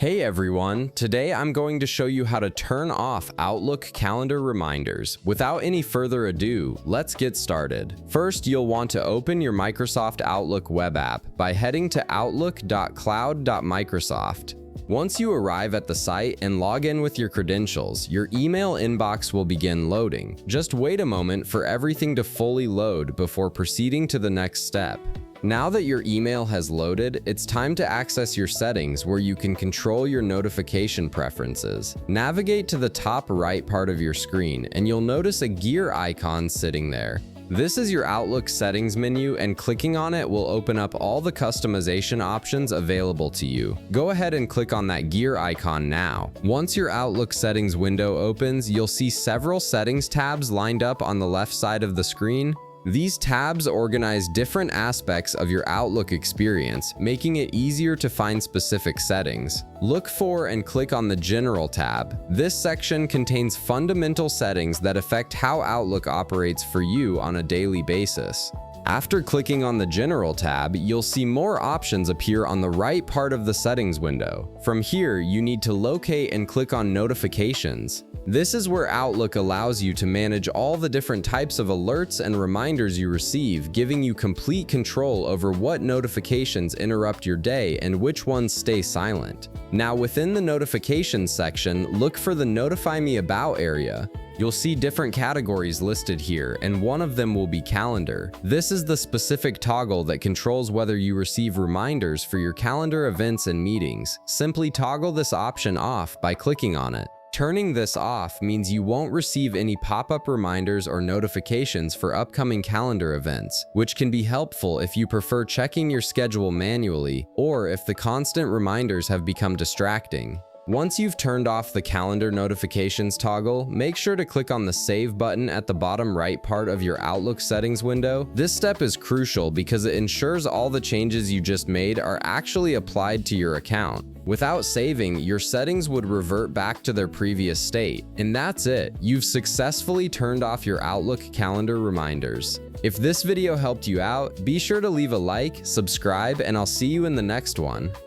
Hey everyone, today I'm going to show you how to turn off Outlook calendar reminders. Without any further ado, let's get started. First, you'll want to open your Microsoft Outlook web app by heading to outlook.cloud.microsoft. Once you arrive at the site and log in with your credentials, your email inbox will begin loading. Just wait a moment for everything to fully load before proceeding to the next step. Now that your email has loaded, it's time to access your settings where you can control your notification preferences. Navigate to the top right part of your screen and you'll notice a gear icon sitting there. This is your Outlook settings menu, and clicking on it will open up all the customization options available to you. Go ahead and click on that gear icon now. Once your Outlook settings window opens, you'll see several settings tabs lined up on the left side of the screen. These tabs organize different aspects of your Outlook experience, making it easier to find specific settings. Look for and click on the General tab. This section contains fundamental settings that affect how Outlook operates for you on a daily basis. After clicking on the General tab, you'll see more options appear on the right part of the settings window. From here, you need to locate and click on Notifications. This is where Outlook allows you to manage all the different types of alerts and reminders you receive, giving you complete control over what notifications interrupt your day and which ones stay silent. Now, within the Notifications section, look for the Notify Me About area. You'll see different categories listed here, and one of them will be Calendar. This is the specific toggle that controls whether you receive reminders for your calendar events and meetings. Simply toggle this option off by clicking on it. Turning this off means you won't receive any pop-up reminders or notifications for upcoming calendar events, which can be helpful if you prefer checking your schedule manually or if the constant reminders have become distracting. Once you've turned off the calendar notifications toggle, make sure to click on the Save button at the bottom right part of your Outlook settings window. This step is crucial because it ensures all the changes you just made are actually applied to your account. Without saving, your settings would revert back to their previous state. And that's it. You've successfully turned off your Outlook calendar reminders. If this video helped you out, be sure to leave a like, subscribe, and I'll see you in the next one.